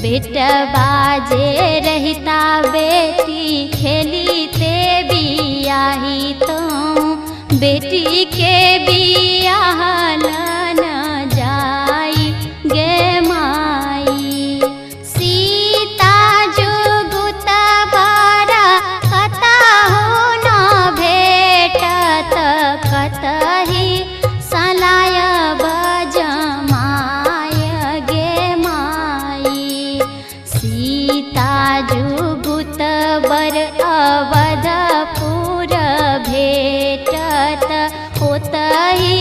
बेटा बाजे रहता बेटी खेली ते बियाही तो बेटी के बियाह न जाई गे माई। सीता जुगुत बारा कता हो न भेटत कतही सलाय बजमाय गे माई। सीता जुगुत बर अवधपुर भेटत होतही